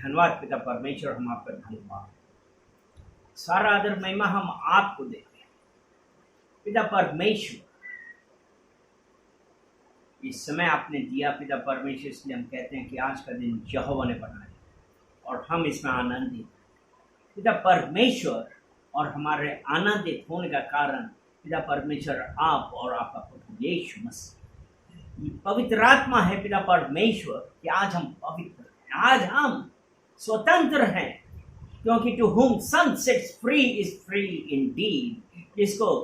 धन्यवाद पिता परमेश्वर, हम आपका धन्यवाद, सारा आदर महिमा हम आपको देते हैं पिता परमेश्वर। इस समय आपने दिया पिता परमेश्वर, इसलिए हम कहते हैं कि आज का दिन यहोवा ने बनाया और हम इसमें आनंदित पिता परमेश्वर। और हमारे आनंदित होने का कारण पिता परमेश्वर आप और आपका पुत्र यीशु मसीह, ये पवित्र आत्मा है पिता परमेश्वर कि आज हम पवित्र हैं, आज हम स्वतंत्र हैं, क्योंकि to whom son sets free is free indeed. जिसको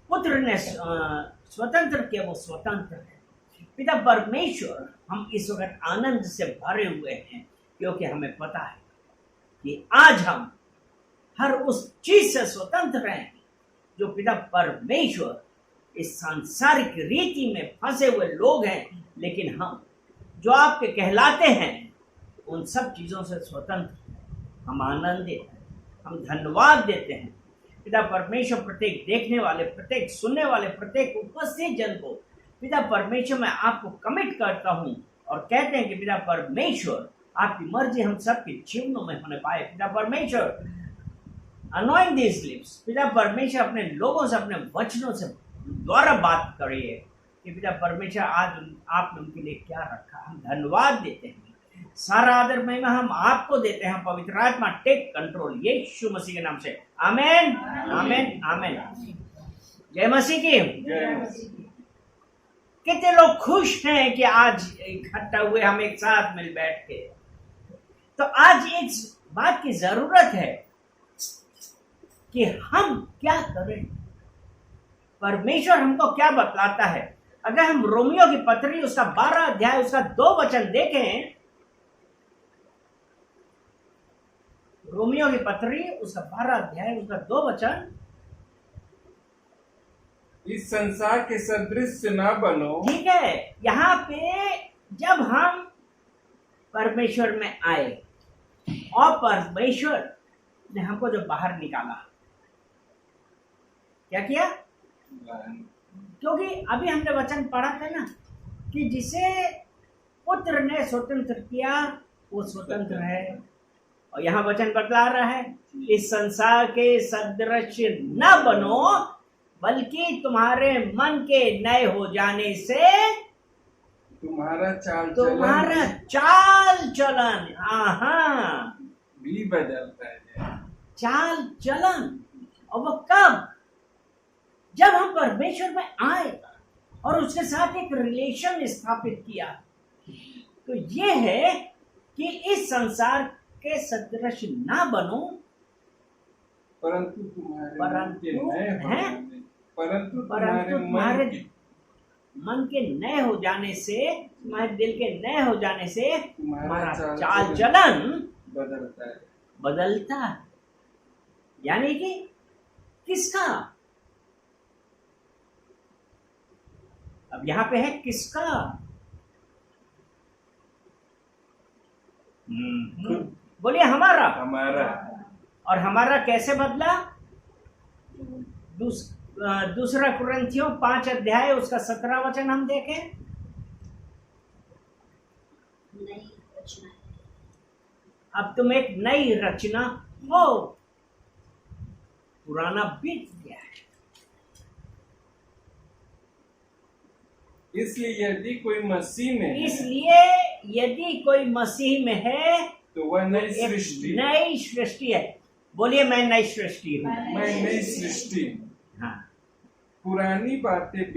पुत्र ने स्वतंत्र किया वो स्वतंत्र है पिता परमेश्वर। हम इस वक्त आनंद से भरे हुए हैं, क्योंकि हमें पता है कि आज हम हर उस चीज से स्वतंत्र हैं जो पिता परमेश्वर इस सांसारिक रीति में फंसे हुए लोग हैं, लेकिन हम जो आपके कहलाते हैं उन सब चीजों से स्वतंत्र हैं। हम आनंदित हैं, हम धन्यवाद देते हैं पिता परमेश्वर। प्रत्येक देखने वाले, प्रत्येक सुनने वाले, प्रत्येक उपस्थित जन को पिता परमेश्वर मैं आपको कमिट करता हूं और कहते हैं कि पिता परमेश्वर आपकी मर्जी हम सबके जीवनों में होने पाए। पिता परमेश्वर अनॉइंट दिस लिप्स, पिता परमेश्वर अपने लोगों से अपने वचनों से द्वारा बात करिए कि पिता परमेश्वर आज आपने उनके लिए क्या रखा। हम धन्यवाद देते हैं, सारा आदर महिमा हम आपको देते हैं। पवित्र आत्मा टेक कंट्रोल यीशु मसीह के नाम से, आमेन आमेन आमेन। जय मसीह की। कितने लोग खुश हैं कि आज इकट्ठा हुए हम एक साथ मिल बैठ के। तो आज एक बात की जरूरत है कि हम क्या करें, परमेश्वर हमको क्या बतलाता है। अगर हम रोमियो की पत्री उसका 12 अध्याय उसका 2 वचन देखें, रोमियो की पत्री उसका 12 अध्याय उसका 2 वचन, इस संसार के सदृश न बनो। ठीक है, यहाँ पे जब हम परमेश्वर में आए और परमेश्वर ने हमको जब बाहर निकाला, क्या किया? क्योंकि अभी हमने वचन पढ़ा था ना कि जिसे पुत्र ने स्वतंत्र किया वो स्वतंत्र है। और यहाँ वचन बतला रहा है इस संसार के सदृश न बनो, बल्कि तुम्हारे मन के नए हो जाने से तुम्हारा चाल चलन भी बदलता है। चाल चलन। और वो कब? जब हम परमेश्वर में आए और उसके साथ एक रिलेशन स्थापित किया। तो ये है कि इस संसार के सदृश ना बनो, परंतु तुम्हारे मन के नए हो जाने से, तुम्हारे दिल के नए हो जाने से तुम्हारा चाल चलन बदलता है। यानी कि किसका? अब यहां पे है किसका? बोलिए हमारा। और हमारा कैसे बदला? दूसरा कुरिन्थियों 5 अध्याय उसका 17 वचन हम देखें। अब तुम एक नई रचना हो, पुराना बीत गया है। इसलिए यदि कोई मसीह में है तो वह नई सृष्टि है। बोलिए मैं नई सृष्टि हूँ। मैं नई सृष्टि। हाँ, पुरानी बातें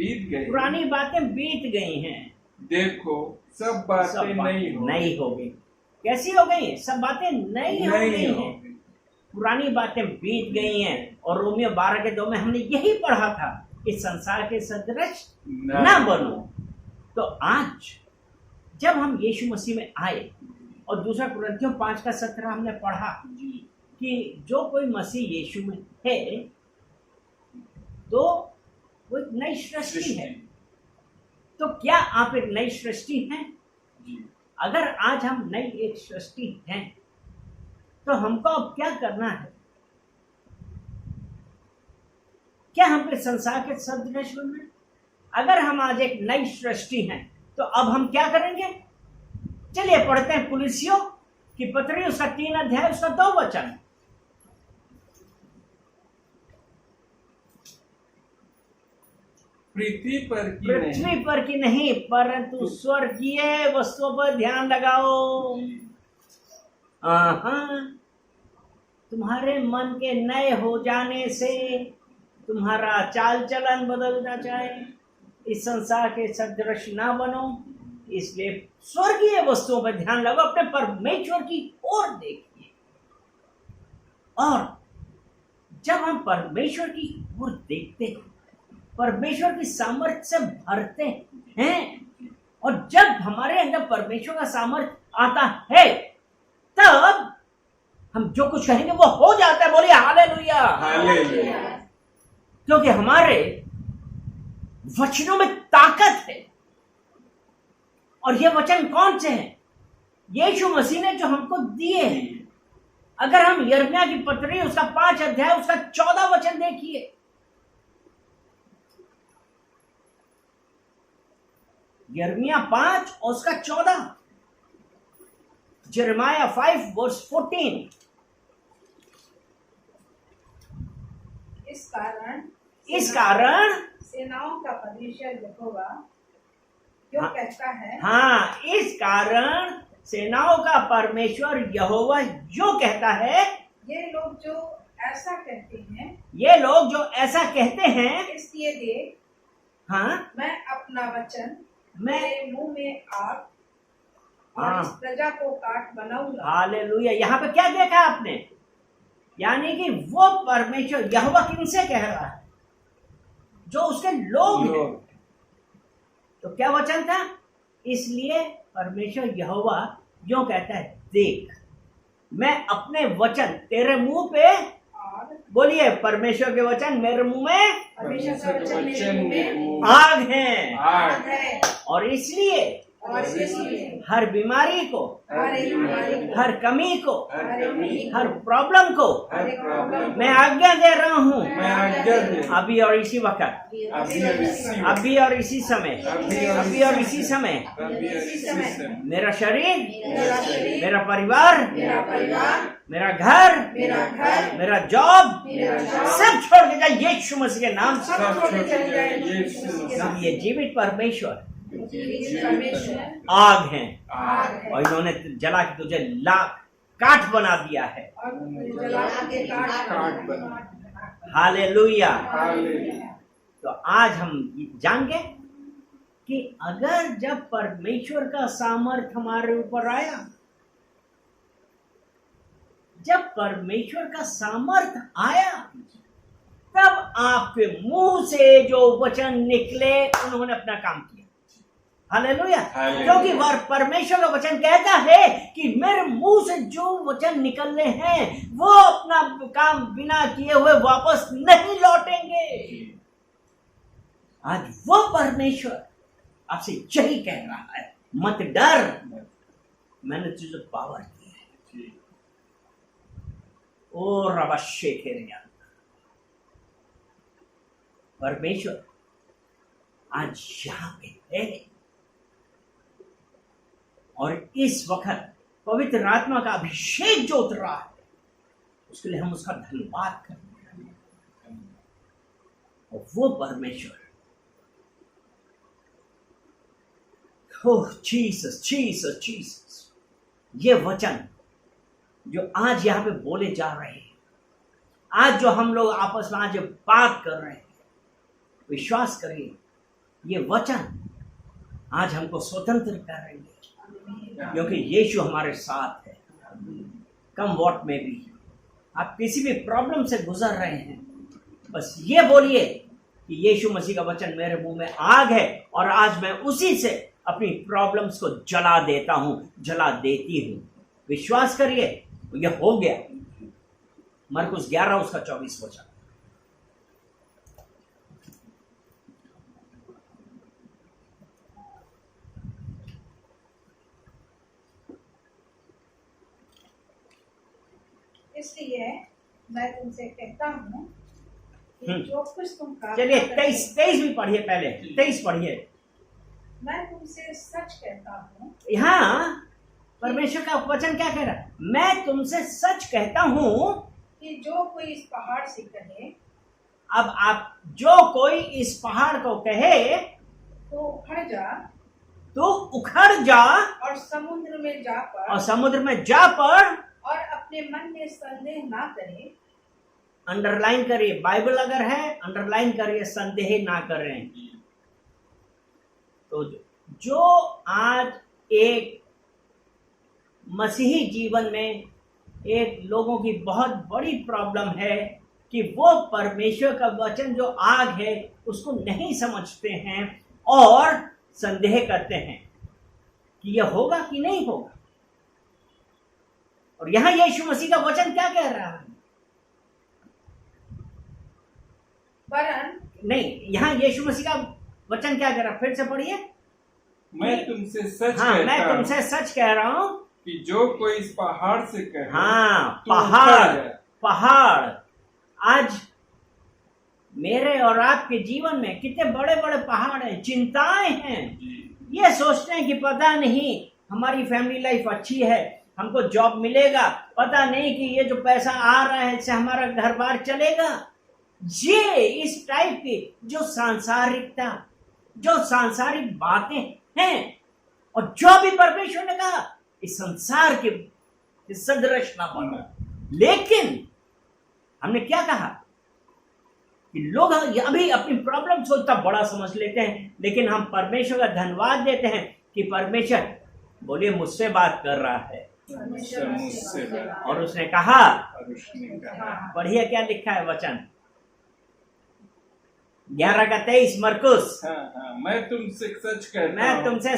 बीत गई हैं। देखो सब बातें नई हो गई। कैसी हो गई? सब बातें नई हो गई हैं। पुरानी बातें बीत गई हैं। और रोमियो 12 के 2 में हमने यही पढ़ा था, इस संसार के सदृश ना बनो। तो आज जब हम यीशु मसीह में आए और दूसरा कुरिन्थियों 5 का 17 हमने पढ़ा कि जो कोई मसीह यीशु में है तो वो एक नई सृष्टि है। तो क्या आप एक नई सृष्टि हैं? अगर आज हम नई एक सृष्टि हैं तो हमको अब क्या करना है? क्या हम इस संसार के सदृश बनना है? अगर हम आज एक नई सृष्टि हैं तो अब हम क्या करेंगे? चलिए पढ़ते हैं कुलिसियों की पत्री, उसका 3 अध्याय, उसका 2 वचन। पृथ्वी पर की नहीं, परंतु स्वर्गीय वस्तुओं पर ध्यान लगाओ। तुम्हारे मन के नए हो जाने से तुम्हारा चाल चलन बदलना चाहिए। इस संसार के सदृश ना बनो, इसलिए स्वर्गीय वस्तुओं पर ध्यान लगाओ, अपने परमेश्वर की ओर देखिए। और जब हम परमेश्वर की ओर देखते हैं, परमेश्वर की सामर्थ्य से भरते हैं, और जब हमारे अंदर परमेश्वर का सामर्थ्य आता है, तब हम जो कुछ कहेंगे वो हो जाता है। बोलिए हालेलुया। हालेलुया। क्योंकि हमारे वचनों में ताकत है। और ये वचन कौन से हैं? यीशु मसीह ने जो हमको दिए हैं। अगर हम यिर्मयाह की पत्री, उसका 5 अध्याय, उसका 14 वचन देखिए। यिर्मयाह 5 और उसका 14, जेरेमाया 5 वर्स 14। इस कारण सेनाओं का परमेश्वर यहोवा जो कहता है, इस कारण सेनाओं का परमेश्वर यहोवा जो कहता है, ये लोग जो ऐसा कहते हैं, इसलिए देख, मैं अपना वचन मेरे मुंह में आग और इस प्रजा को काट बनाऊंगा। हालेलुया। यहाँ पे क्या देखा आपने? यानी कि वो परमेश्वर यहोवा किनसे कह रहा है? जो उसके लोग हैं। तो क्या वचन था? इसलिए परमेश्वर यहोवा यूं कहता है, देख, मैं अपने वचन तेरे मुंह पे, बोलिए, परमेश्वर के वचन मेरे मुंह में, परमेश्वर का वचन मेरे मुंह में आग है। और इसलिए हर बीमारी को, हर कमी को, हर प्रॉब्लम को मैं आज्ञा दे रहा हूँ। अभी और इसी वक्त, अभी और इसी समय, अभी और इसी समय मेरा शरीर, मेरा परिवार, मेरा घर, मेरा जॉब सब छोड़ के जाए यीशु मसीह के नाम से। ये जीवित परमेश्वर आग है, और इन्होंने जला के तुझे काठ बना दिया है। हालेलुया। तो आज हम जानेंगे कि अगर जब परमेश्वर का सामर्थ हमारे ऊपर आया, जब परमेश्वर का सामर्थ आया, तब आपके मुंह से जो वचन निकले, उन्होंने अपना काम किया। हालेलुया। क्योंकि परमेश्वर का वचन कहता है कि मेरे मुंह से जो वचन निकलने हैं, वो अपना काम बिना किए हुए वापस नहीं लौटेंगे। आज वो परमेश्वर आपसे यही कह रहा है, मत डर, मैंने तुझे पावर दी है। ओ रबशे खेरिया, परमेश्वर आज यहां पे है। और इस वक्त पवित्र आत्मा का अभिषेक जो उतर रहा है, उसके लिए हम उसका धन्यवाद करते हैं। और वो परमेश्वर, ओह जीसस जीसस जीसस, ये वचन जो आज यहाँ पे बोले जा रहे हैं, आज जो हम लोग आपस में आज बात कर रहे हैं, विश्वास करिए, ये वचन आज हमको स्वतंत्र करेंगे, क्योंकि यीशु हमारे साथ है। कम वॉट में भी आप किसी भी प्रॉब्लम से गुजर रहे हैं, बस ये बोलिए कि यीशु मसीह का वचन मेरे मुंह में आग है, और आज मैं उसी से अपनी प्रॉब्लम्स को जला देता हूं, जला देती हूं। विश्वास करिए, ये हो गया। मरकुस 11 उसका 24 वचन। इसलिए मैं तुमसे कहता हूँ कि जो कुछ तुम चलिए 23 भी पढ़िए, पहले 23 पढ़िए। मैं तुमसे सच कहता हूँ। यहाँ परमेश्वर का वचन क्या कह रहा है? मैं तुमसे सच कहता हूं कि जो कोई इस पहाड़ से कहे, अब आप जो कोई इस पहाड़ को कहे तो उखड़ जा और समुद्र में जा पड़, और समुद्र में जा पड़, और अपने मन में संदेह ना करे। अंडरलाइन करिए, बाइबल अगर है अंडरलाइन करिए, संदेह ना करें। तो जो आज एक मसीही जीवन में एक लोगों की बहुत बड़ी प्रॉब्लम है कि वो परमेश्वर का वचन जो आग है उसको नहीं समझते हैं और संदेह करते हैं कि यह होगा कि नहीं होगा। और यहां यीशु मसीह का वचन क्या कह रहा है? नहीं, यहां यीशु मसीह का वचन क्या कह रहा है? फिर से पढ़िए। मैं तुमसे सच कहता हूं, मैं तुमसे सच कह रहा हूं कि जो कोई इस पहाड़ से कहे, पहाड़। आज मेरे और आपके जीवन में कितने बड़े बड़े पहाड़ हैं, चिंताएं हैं। ये सोचते हैं कि पता नहीं हमारी फैमिली लाइफ अच्छी है, हमको जॉब मिलेगा, पता नहीं कि ये जो पैसा आ रहा है इससे हमारा घर बार चलेगा। ये इस टाइप की जो सांसारिकता, जो सांसारिक बातें हैं, और जो भी परमेश्वर ने कहा इस संसार के सदृश ना बना। लेकिन हमने क्या कहा कि लोग अभी अपनी प्रॉब्लम सोचता बड़ा समझ लेते हैं, लेकिन हम परमेश्वर का धन्यवाद देते हैं कि परमेश्वर बोलिए मुझसे बात कर रहा है। और उसने कहा, पढ़िए क्या लिखा है वचन 11:23 मरकुस। मैं तुमसे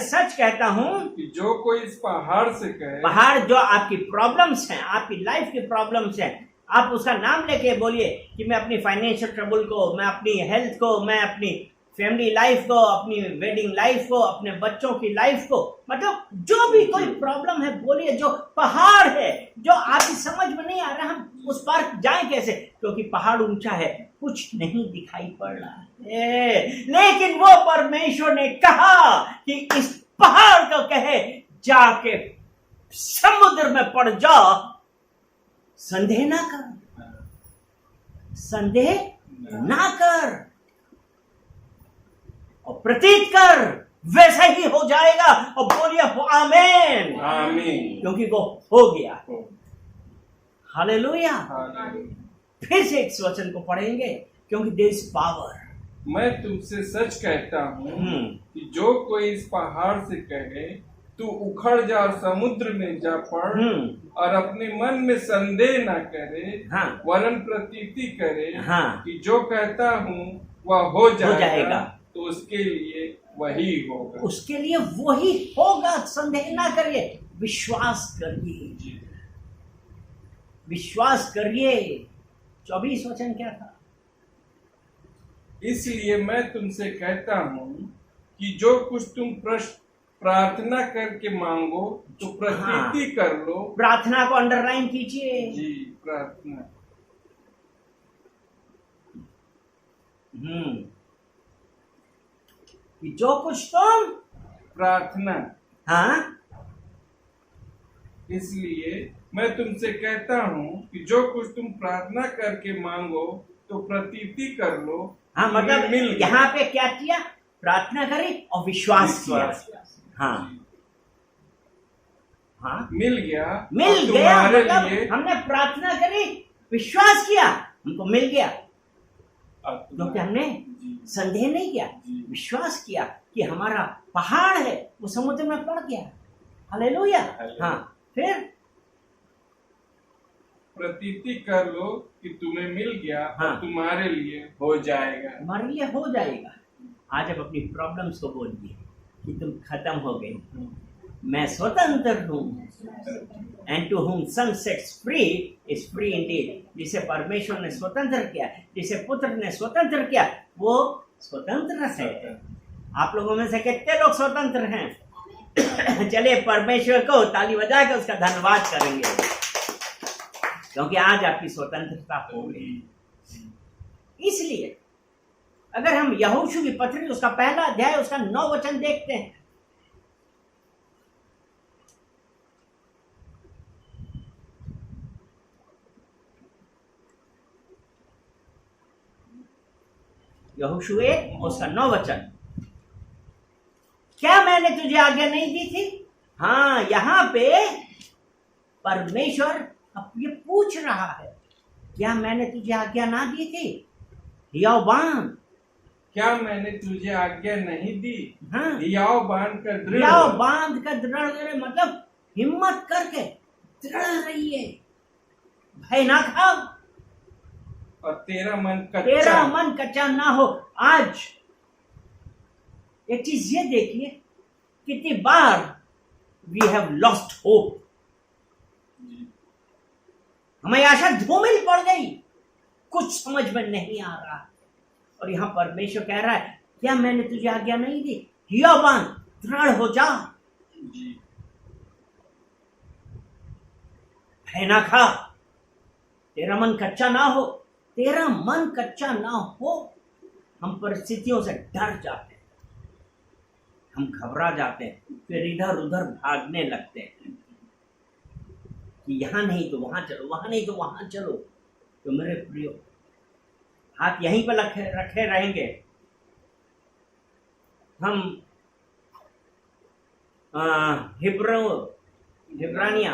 सच कहता हूं कि जो कोई इस पहाड़ से कहे, पहाड़ जो आपकी प्रॉब्लम्स हैं, आपकी लाइफ की प्रॉब्लम्स हैं, आप उसका नाम लेके बोलिए कि मैं अपनी फाइनेंशियल ट्रबल को, मैं अपनी हेल्थ को, मैं अपनी फैमिली लाइफ को, अपनी वेडिंग लाइफ को, अपने बच्चों की लाइफ को, मतलब जो भी कोई प्रॉब्लम है बोलिए, जो पहाड़ है जो आपकी समझ में नहीं आ रहा, हम उस पार जाएं कैसे? क्योंकि पहाड़ ऊंचा है, कुछ नहीं दिखाई पड़ रहा है। लेकिन वो परमेश्वर ने कहा कि इस पहाड़ को कहे जाके समुद्र में पड़ जा, संदेह ना कर, संदेह ना कर और प्रतीत कर, वैसा ही हो जाएगा। और बोलिए आमीन, आमीन, क्योंकि वो हो गया। हालेलुया। फिर से इस वचन को पढ़ेंगे क्योंकि देयर इज पावर। मैं तुमसे सच कहता हूं कि जो कोई इस पहाड़ से कहे तू उखड़ जा और समुद्र में जा पड़, और अपने मन में संदेह ना करे, वरन प्रतीति करे कि जो कहता हूं वह हो जाएगा, तो उसके लिए वही होगा। उसके लिए वही होगा, संदेह ना करिए, विश्वास करिए, विश्वास करिए। 24 वचन क्या था? इसलिए मैं तुमसे कहता हूं कि जो कुछ तुम प्रार्थना करके मांगो तो प्रतीति कर लो। प्रार्थना को अंडरलाइन कीजिए जी, प्रार्थना। कि जो कुछ तुम प्रार्थना, इसलिए मैं तुमसे कहता हूं कि जो कुछ तुम प्रार्थना करके मांगो तो प्रतीति कर लो। मतलब यहाँ पे क्या किया? प्रार्थना करी और विश्वास किया। मिल गया मतलब हमने प्रार्थना करी, विश्वास किया, हमको मिल गया। क्योंकि हमने संदेह नहीं किया, विश्वास किया कि हमारा पहाड़ है वो समुद्र में पड़ गया। हालेलुया। फिर प्रतीति कर लो कि तुम्हें मिल गया, तुम्हारे लिए हो जाएगा, तुम्हारे लिए हो जाएगा। आज आप अपनी प्रॉब्लम्स को बोलिए कि तुम खत्म हो गई, मैं स्वतंत्र हूँ। And to whom son sets free is free indeed. जिसे परमेश्वर ने स्वतंत्र किया, जिसे पुत्र ने स्वतंत्र किया, वो स्वतंत्र है। आप लोगों में से कितने लोग स्वतंत्र हैं? चलिए परमेश्वर को ताली बजा के उसका धन्यवाद करेंगे, क्योंकि आज आपकी स्वतंत्रता हो गई। इसलिए अगर हम यहोशू की पत्री उसका पहला अध्याय उसका 9 वचन देखते हैं, यहोशू 1 उसका 9 वचन। क्या मैंने तुझे आज्ञा नहीं दी थी? हाँ, यहां पे परमेश्वर अब ये पूछ रहा है, क्या मैंने तुझे आज्ञा ना दी थी? हियाव बांध। क्या मैंने तुझे आज्ञा नहीं दी? हाँ, हियाव बांध कर दृढ़ हियाव हो। बांध कर दृढ़ करे, मतलब हिम्मत करके दृढ़ रहिए, भय ना खाओ और तेरा मन कच्चा ना हो। आज एक चीज ये देखिए, कितनी बार वी हैव लॉस्ट होप, हमें आशा धूमिल पड़ गई, कुछ समझ में नहीं आ रहा। और यहां परमेश्वर कह रहा है, क्या मैंने तुझे आज्ञा नहीं दी? हियाव बांध, दृढ़ हो जा, जी। भय ना खा, तेरा मन कच्चा ना हो। तेरा मन कच्चा ना हो। हम परिस्थितियों से डर जाते हैं, हम घबरा जाते हैं, फिर इधर उधर भागने लगते हैं कि यहां नहीं तो वहां चलो, वहां नहीं तो वहां चलो। तो मेरे प्रियो, हाथ यहीं पर रखे रहेंगे। हम हिब्रानिया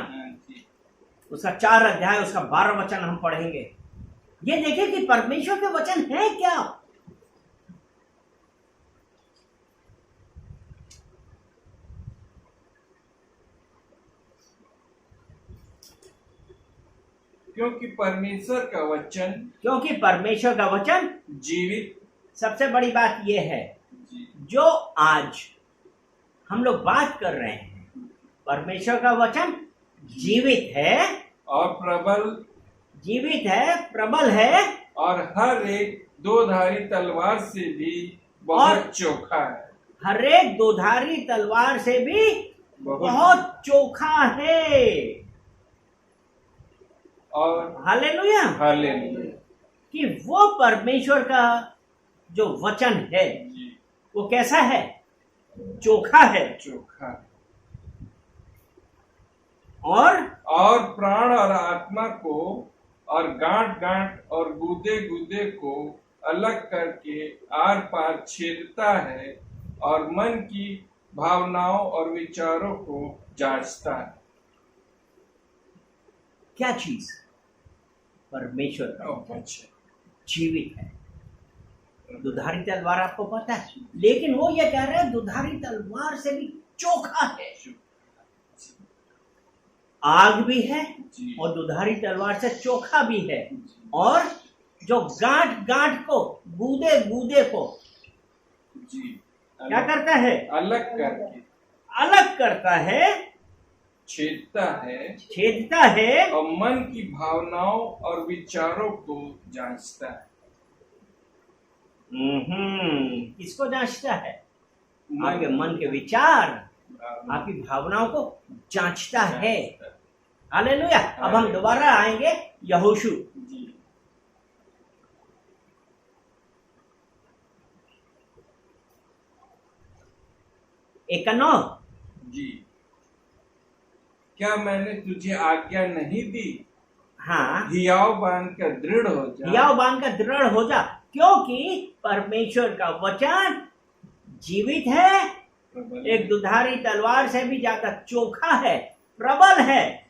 उसका 4 अध्याय उसका 12 वचन हम पढ़ेंगे। ये देखें कि परमेश्वर के वचन है क्या। क्योंकि परमेश्वर का वचन जीवित। सबसे बड़ी बात यह है, जो आज हम लोग बात कर रहे हैं, परमेश्वर का वचन जीवित है और प्रबल, जीवित है, प्रबल है, और हर एक दोधारी तलवार से भी बहुत चोखा है। हर एक दोधारी तलवार से भी बहुत चोखा है। और हालेलुया, हालेलुया, कि वो परमेश्वर का जो वचन है वो कैसा है? चोखा है। चोखा। और प्राण और आत्मा को और गांठ गांठ और गूदे गूदे को अलग करके आर पार छेदता है और मन की भावनाओं और विचारों को जांचता है। क्या चीज? परमेश्वर का वचन जीवित है। दुधारी तलवार आपको पता है, लेकिन वो ये कह रहे हैं दुधारी तलवार से भी चोखा है। आग भी है और दुधारी तलवार से चोखा भी है, और जो गांठ गांठ को, गूदे गूदे को क्या करता है? अलग करता है, छेदता है और मन की भावनाओं और विचारों को जांचता है। किसको जांचता है? आपके मन के विचार, आपकी भावनाओं को जांचता है। हालेलुया। अब हम दोबारा आएंगे यहोशू। एक 9 जी। क्या मैंने तुझे आज्ञा नहीं दी? हाँ, हियाव बांध कर दृढ़ हो जा। हियाव बांध कर दृढ़ हो जा, क्योंकि परमेश्वर का वचन जीवित है, एक दुधारी तलवार से भी ज्यादा चोखा है, प्रबल है।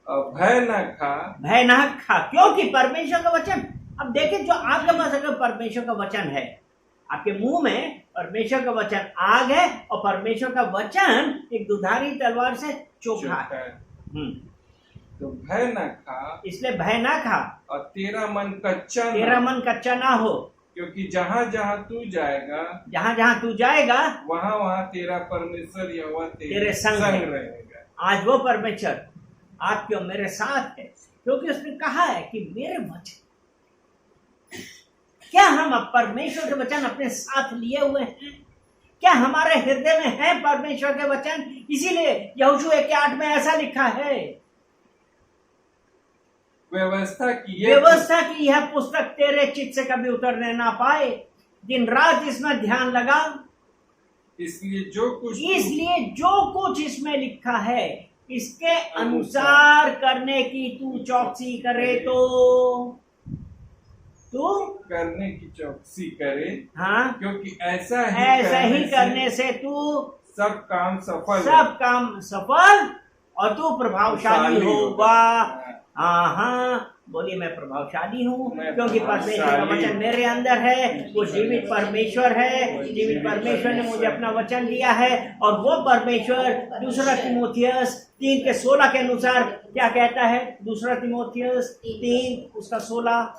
भय ना खा, क्योंकि परमेश्वर का वचन। अब देखिए, जो आपके पास अगर परमेश्वर का वचन है, आपके मुंह में परमेश्वर का वचन आग है, और परमेश्वर का वचन एक दुधारी तलवार से चोखा है। तो भय ना खा, इसलिए भय ना खा, और तेरा मन कच्चा ना हो, क्योंकि जहाँ जहाँ तू जाएगा वहाँ वहाँ तेरा परमेश्वर यहोवा तेरे संग रहेगा। आज वो परमेश्वर आपके और मेरे साथ है, क्योंकि उसने कहा है कि मेरे वचन। क्या हम अब परमेश्वर के वचन अपने साथ लिए हुए हैं? क्या हमारे हृदय में है परमेश्वर के वचन? इसीलिए यहोशू 1:8 में ऐसा लिखा है, व्यवस्था की यह पुस्तक तेरे चित्त से कभी उतरने ना पाए, दिन रात इसमें ध्यान लगा, इसलिए जो कुछ इसमें लिखा है इसके अनुसार करने की तू चौकसी करे तो। तू करने की चौकसी करे, हाँ, क्योंकि ऐसा ही करने से तू सब काम सफल और तू प्रभावशाली होगा। हाँ, बोलिए मैं प्रभावशाली हूँ, क्योंकि परमेश्वर का वचन मेरे अंदर है। वो जीवित परमेश्वर है, जीवित परमेश्वर ने मुझे अपना वचन दिया है, और वो परमेश्वर दूसरा तीमुथियुस 3:16 के अनुसार क्या कहता है? दूसरा तीमुथियुस 3:16।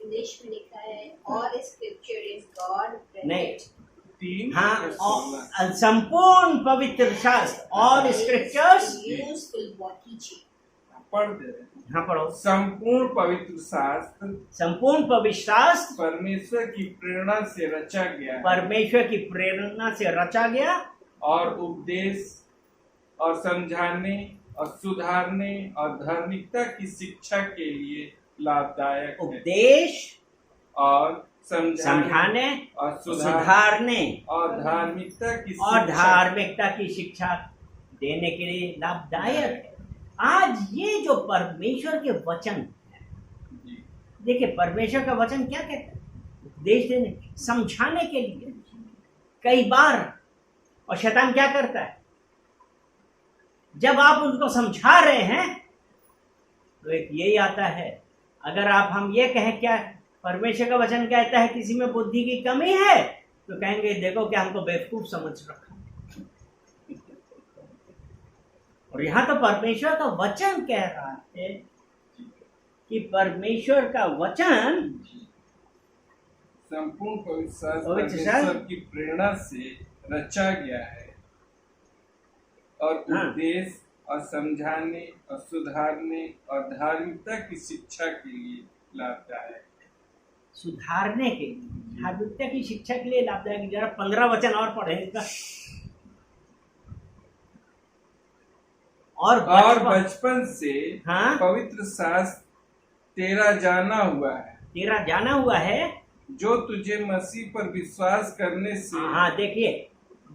इंग्लिश में लिखा है और स्क्रिप्चर इज गॉड नहीं, 3 हाँ, संपूर्ण पवित्र शास्त्र, और स्क्रिप्चर्स यूजफुल फॉर टीचिंग। पढ़ दे रहे हैं। हाँ, पढ़ो। संपूर्ण पवित्र शास्त्र परमेश्वर की प्रेरणा से रचा गया है, परमेश्वर की प्रेरणा से रचा गया, और उपदेश और समझाने और सुधारने और धार्मिकता की शिक्षा के लिए लाभदायक है। उपदेश और समझाने और सुधारने और धार्मिकता की शिक्षा देने के लिए लाभदायक है। आज ये जो परमेश्वर के वचन है, देखिए परमेश्वर का वचन क्या कहता है? उपदेश देने, समझाने के लिए। कई बार और शैतान क्या करता है? जब आप उनको समझा रहे हैं तो एक यही आता है, अगर हम ये कहें क्या परमेश्वर का वचन कहता है किसी में बुद्धि की कमी है, तो कहेंगे देखो क्या हमको बेवकूफ समझ रखा। और यहाँ तो परमेश्वर का वचन कह रहा है कि परमेश्वर का वचन संपूर्ण परमेश्वर की प्रेरणा से रचा गया है, और उपदेश और समझाने और सुधारने और धार्मिकता की शिक्षा के लिए लाभदायक है। सुधारने के लिए, धार्मिकता की शिक्षा के लिए लाभदायक। जरा 15 वचन और पढ़ें इसका। और बचपन से पवित्र शास्त्र तेरा जाना हुआ है, जो तुझे मसीह पर विश्वास करने से, हाँ देखिए,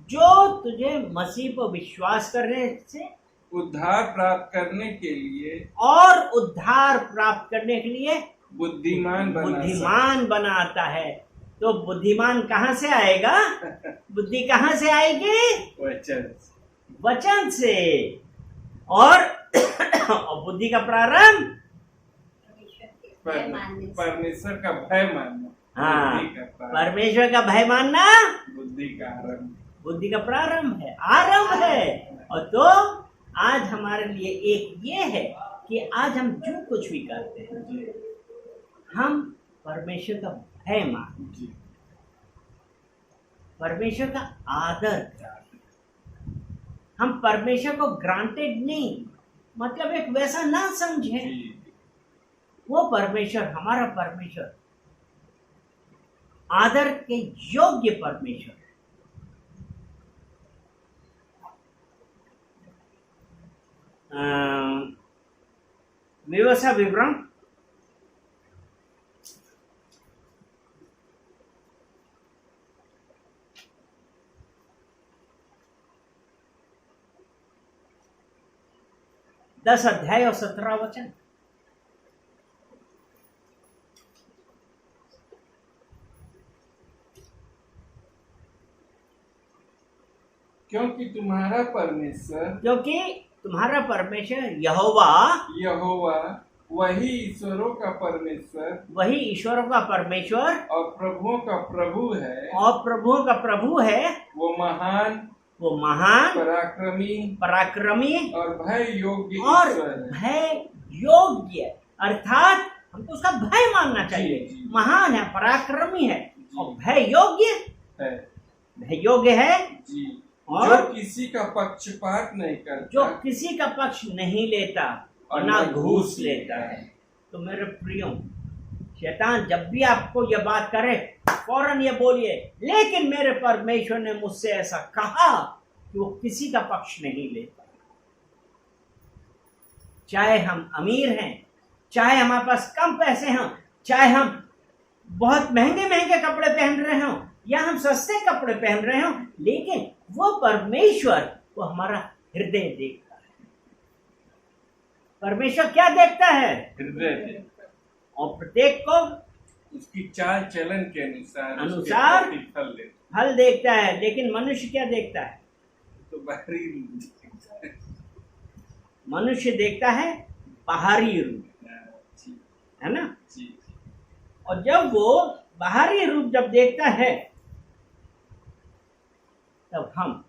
जो तुझे मसीह पर विश्वास करने से उद्धार प्राप्त करने के लिए, और उद्धार प्राप्त करने के लिए बुद्धिमान बनाता है। तो बुद्धिमान कहाँ से आएगा? बुद्धि कहाँ से आएगी? वचन से। और बुद्धि का प्रारंभ परमेश्वर का भय मानना। हाँ, परमेश्वर का भय मानना बुद्धि का प्रारंभ है, आरंभ है। और तो आज हमारे लिए एक ये है कि आज हम जो कुछ भी करते हैं, हम परमेश्वर का भय मानते, परमेश्वर का आदर करते। हम परमेश्वर को ग्रांटेड नहीं, मतलब एक वैसा ना समझे। वो परमेश्वर, हमारा परमेश्वर आदर के योग्य परमेश्वर। व्यवस्था विवरण 10 अध्याय और 17 वचन। क्योंकि तुम्हारा परमेश्वर यहोवा वही ईश्वरों का परमेश्वर और प्रभुओं का प्रभु है। वो महान पराक्रमी और भय योग्य, अर्थात हमको उसका भय मानना चाहिए। महान है, पराक्रमी है और भय योग्य है जी। और जो किसी का पक्षपात नहीं करता, जो किसी का पक्ष नहीं लेता और ना घूस लेता है। तो मेरे प्रियो, शैतान जब भी आपको यह बात करे फौरन ये बोलिए, लेकिन मेरे परमेश्वर ने मुझसे ऐसा कहा, कि वो किसी का पक्ष नहीं लेता। चाहे हम अमीर हैं, चाहे हमारे पास कम पैसे हों, चाहे हम बहुत महंगे महंगे कपड़े पहन रहे हों या हम सस्ते कपड़े पहन रहे हों, लेकिन वो परमेश्वर वो हमारा हृदय देखता है। परमेश्वर क्या देखता है? हृदय। और प्रत्येक को उसकी चाल चलन के अनुसार फल देखता है। लेकिन मनुष्य क्या देखता है? तो बाहरी रूप, मनुष्य देखता है बाहरी रूप, है ना? और जब वो बाहरी रूप जब देखता है, तब हम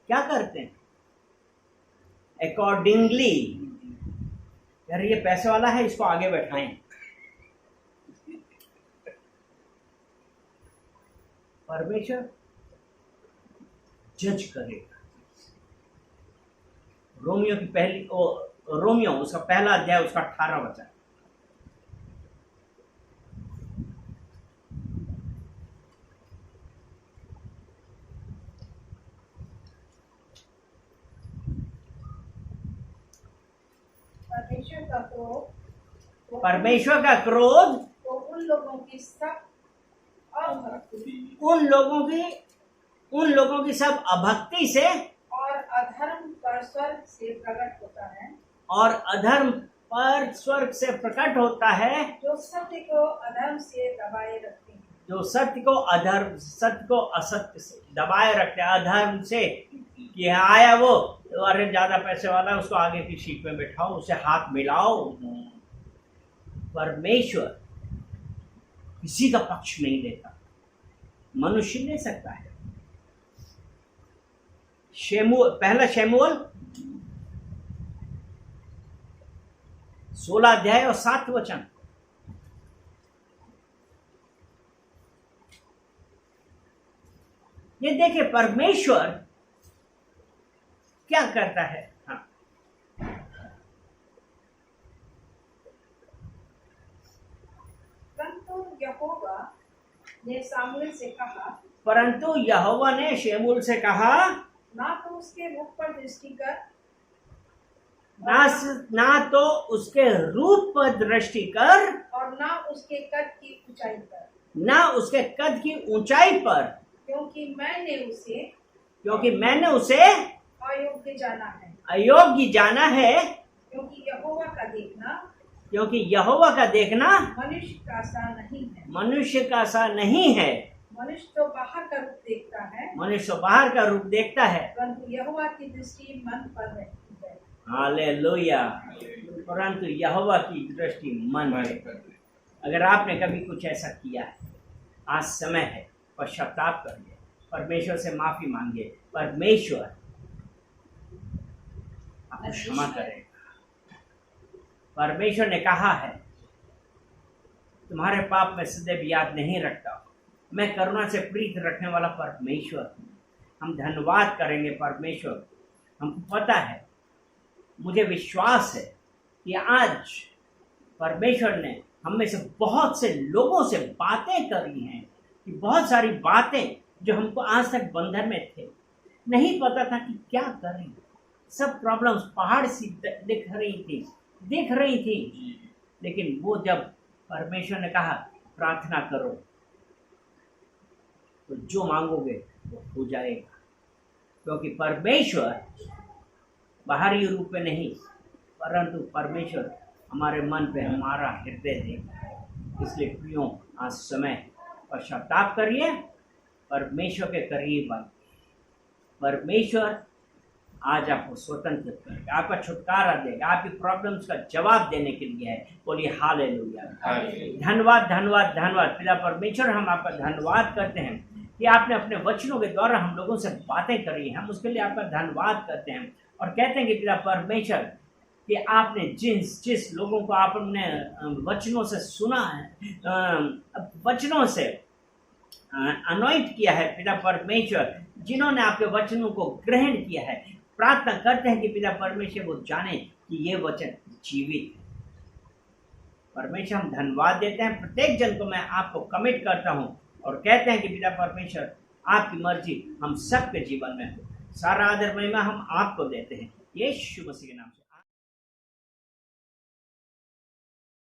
क्या करते हैं? अकॉर्डिंगली, यार ये पैसे वाला है, इसको आगे बैठाएं। परमेश्वर जज करेगा। रोमियो उसका पहला अध्याय उसका 18 वचन। परमेश्वर का क्रोध तो उन लोगों की सब अभक्ति से और अधर्म पर स्वर्ग से प्रकट होता है, और अधर्म पर स्वर्ग से प्रकट होता है, जो सत्य को अधर्म से दबाए रखते हैं, जो सत्य को असत्य से दबाए रखते हैं। अधर्म से कि आया वो, अरे ज्यादा पैसे वाला, उसको आगे की सीट में बैठाओ, उसे हाथ मिलाओ। परमेश्वर किसी का पक्ष नहीं लेता, मनुष्य ले सकता है। पहला शमूएल 16 अध्याय और 7 वचन। ये देखिए परमेश्वर क्या करता है। हाँ, परंतु यहोवा ने शमूएल से कहा, ना तो उसके मुख पर दृष्टि कर, ना तो उसके रूप पर दृष्टि कर, और ना उसके कद की ऊंचाई पर, ना उसके कद की ऊंचाई पर, क्योंकि मैंने उसे अयोग्य जाना है, क्योंकि यहोवा का देखना मनुष्य का सा नहीं है। मनुष्य तो बाहर का रूप देखता है, परंतु यहोवा की दृष्टि मन पर रहती है। हालेलुया। परंतु यहोवा की दृष्टि मन पर। अगर आपने कभी कुछ ऐसा किया है, आज समय है, पश्चाताप करिए, परमेश्वर से माफी मांगिए, परमेश्वर आपको क्षमा करेगा। परमेश्वर ने कहा है, तुम्हारे पाप में सदैव याद नहीं रखता, मैं करुणा से प्रीत रखने वाला परमेश्वर। हम धन्यवाद करेंगे परमेश्वर। हमको पता है, मुझे विश्वास है कि आज परमेश्वर ने हम में से बहुत से लोगों से बातें करी हैं, कि बहुत सारी बातें जो हमको आज तक बंधन में थे, नहीं पता था कि क्या करें। सब प्रॉब्लम्स पहाड़ सी दिख रही थी, लेकिन वो जब परमेश्वर ने कहा प्रार्थना करो, तो जो मांगोगे वो हो जाएगा। क्योंकि परमेश्वर बाहरी रूप में नहीं, परंतु परमेश्वर हमारे मन पे हमारा हृदय देखता है। इसलिए प्रियो, आज समय पश्चाताप करिए, परमेश्वर के करीब आइए। परमेश्वर आज आपको स्वतंत्र करेगा, आपका छुटकारा देगा, आपकी प्रॉब्लम्स का जवाब देने के लिए है। बोलिए हालेलुया। धन्यवाद धन्यवाद धन्यवाद पिता परमेश्वर, हम आपका धन्यवाद करते हैं कि आपने अपने वचनों के द्वारा हम लोगों से बातें करी हैं। हम उसके लिए आपका धन्यवाद करते हैं और कहते हैं कि पिता परमेश्वर कि आपने जिस लोगों को आपने वचनों से सुना है, वचनों से अनॉइंट किया है पिता परमेश्वर, जिन्होंने आपके वचनों को ग्रहण किया है, प्रार्थना करते हैं कि पिता परमेश्वर वो जाने कि ये वचन जीवित है, परमेश्वर हम धन्यवाद देते हैं। प्रत्येक जन को मैं आपको कमिट करता हूँ और कहते हैं कि पिता परमेश्वर आपकी मर्जी हम सबके जीवन में हो। सारा आदर महिमा हम आपको देते हैं, यीशु मसीह के नाम से।